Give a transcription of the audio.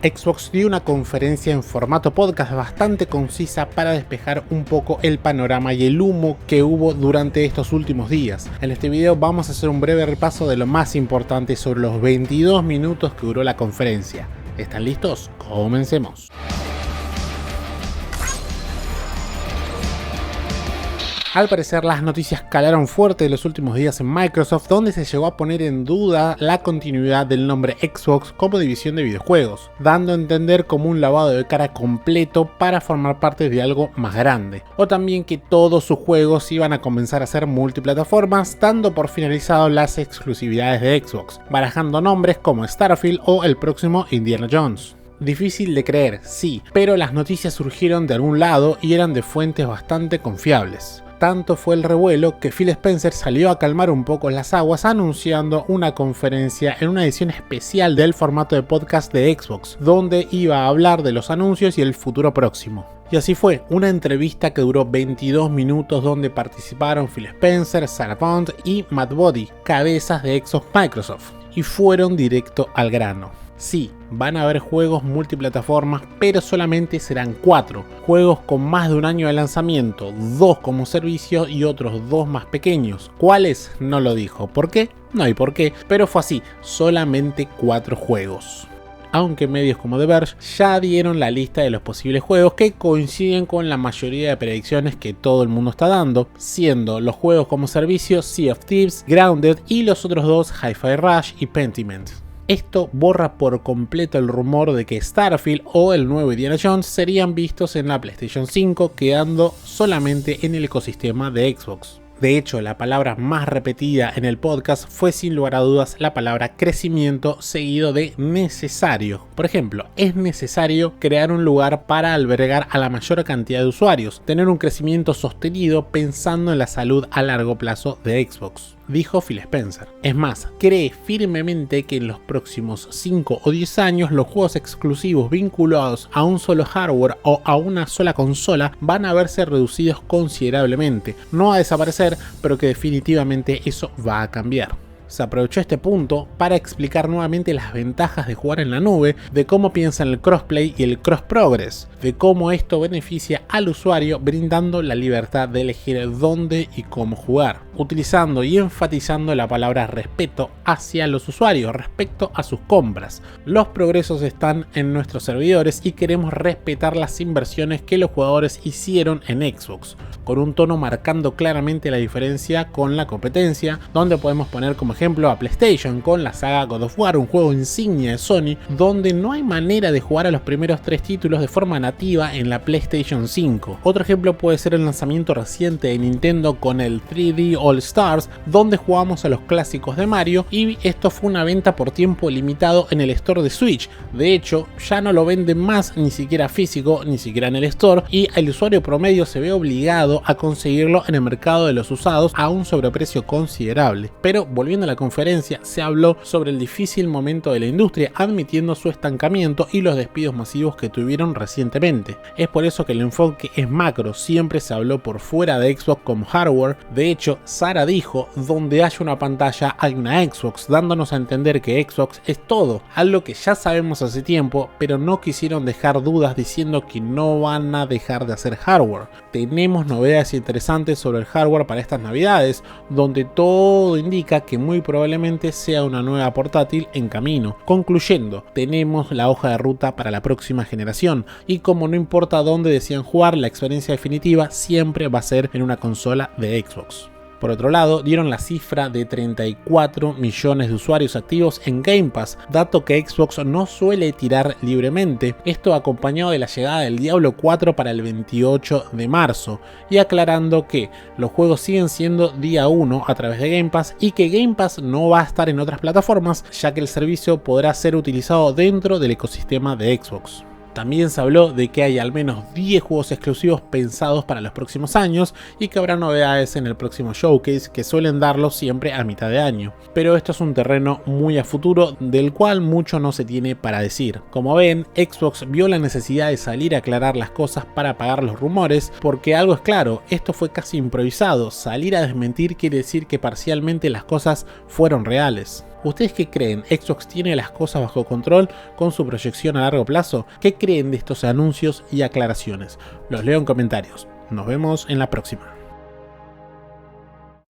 Xbox dio una conferencia en formato podcast bastante concisa para despejar un poco el panorama y el humo que hubo durante estos últimos días. En este video vamos a hacer un breve repaso de lo más importante sobre los 22 minutos que duró la conferencia. ¿Están listos? Comencemos. Al parecer las noticias calaron fuerte en los últimos días en Microsoft, donde se llegó a poner en duda la continuidad del nombre Xbox como división de videojuegos, dando a entender como un lavado de cara completo para formar parte de algo más grande, o también que todos sus juegos iban a comenzar a ser multiplataformas, dando por finalizado las exclusividades de Xbox, barajando nombres como Starfield o el próximo Indiana Jones. Difícil de creer, sí, pero las noticias surgieron de algún lado y eran de fuentes bastante confiables. Tanto fue el revuelo que Phil Spencer salió a calmar un poco las aguas anunciando una conferencia en una edición especial del formato de podcast de Xbox, donde iba a hablar de los anuncios y el futuro próximo. Y así fue, una entrevista que duró 22 minutos donde participaron Phil Spencer, Sarah Bond y Matt Booty, cabezas de Xbox Microsoft, y fueron directo al grano. Sí, van a haber juegos multiplataformas, pero solamente serán 4. Juegos con más de un año de lanzamiento, 2 como servicio y otros 2 más pequeños. ¿Cuáles? No lo dijo. ¿Por qué? No hay por qué, pero fue así, solamente 4 juegos. Aunque medios como The Verge ya dieron la lista de los posibles juegos que coinciden con la mayoría de predicciones que todo el mundo está dando, siendo los juegos como servicio Sea of Thieves, Grounded y los otros 2 Hi-Fi Rush y Pentiment. Esto borra por completo el rumor de que Starfield o el nuevo Indiana Jones serían vistos en la PlayStation 5, quedando solamente en el ecosistema de Xbox. De hecho, la palabra más repetida en el podcast fue sin lugar a dudas la palabra crecimiento seguido de necesario. Por ejemplo, es necesario crear un lugar para albergar a la mayor cantidad de usuarios, tener un crecimiento sostenido pensando en la salud a largo plazo de Xbox, dijo Phil Spencer. Es más, cree firmemente que en los próximos 5 o 10 años los juegos exclusivos vinculados a un solo hardware o a una sola consola van a verse reducidos considerablemente, no a desaparecer, pero que definitivamente eso va a cambiar. Se aprovechó este punto para explicar nuevamente las ventajas de jugar en la nube, de cómo piensa en el crossplay y el cross progress, de cómo esto beneficia al usuario brindando la libertad de elegir dónde y cómo jugar, utilizando y enfatizando la palabra respeto hacia los usuarios respecto a sus compras. Los progresos están en nuestros servidores y queremos respetar las inversiones que los jugadores hicieron en Xbox, con un tono marcando claramente la diferencia con la competencia, donde podemos poner como ejemplo a PlayStation con la saga God of War, un juego insignia de Sony, donde no hay manera de jugar a los primeros 3 títulos de forma nativa en la PlayStation 5. Otro ejemplo puede ser el lanzamiento reciente de Nintendo con el 3D All Stars, donde jugamos a los clásicos de Mario, y esto fue una venta por tiempo limitado en el store de Switch. De hecho, ya no lo venden más ni siquiera físico, ni siquiera en el store, y el usuario promedio se ve obligado a conseguirlo en el mercado de los usados a un sobreprecio considerable. Pero volviendo a la conferencia, se habló sobre el difícil momento de la industria, admitiendo su estancamiento y los despidos masivos que tuvieron recientemente. Es por eso que el enfoque es macro, siempre se habló por fuera de Xbox como hardware. De hecho, Sarah dijo, donde haya una pantalla hay una Xbox, dándonos a entender que Xbox es todo, algo que ya sabemos hace tiempo, pero no quisieron dejar dudas diciendo que no van a dejar de hacer hardware. Tenemos novedades interesantes sobre el hardware para estas navidades, donde todo indica que muy probablemente sea una nueva portátil en camino. Concluyendo, tenemos la hoja de ruta para la próxima generación, y como no importa dónde decían jugar, la experiencia definitiva siempre va a ser en una consola de Xbox. Por otro lado, dieron la cifra de 34 millones de usuarios activos en Game Pass, dato que Xbox no suele tirar libremente, esto acompañado de la llegada del Diablo 4 para el 28 de marzo, y aclarando que los juegos siguen siendo día 1 a través de Game Pass y que Game Pass no va a estar en otras plataformas, ya que el servicio podrá ser utilizado dentro del ecosistema de Xbox. También se habló de que hay al menos 10 juegos exclusivos pensados para los próximos años y que habrá novedades en el próximo showcase, que suelen darlo siempre a mitad de año. Pero esto es un terreno muy a futuro del cual mucho no se tiene para decir. Como ven, Xbox vio la necesidad de salir a aclarar las cosas para apagar los rumores, porque algo es claro, esto fue casi improvisado. Salir a desmentir quiere decir que parcialmente las cosas fueron reales. ¿Ustedes qué creen? ¿Xbox tiene las cosas bajo control con su proyección a largo plazo? ¿Qué creen de estos anuncios y aclaraciones? Los leo en comentarios. Nos vemos en la próxima.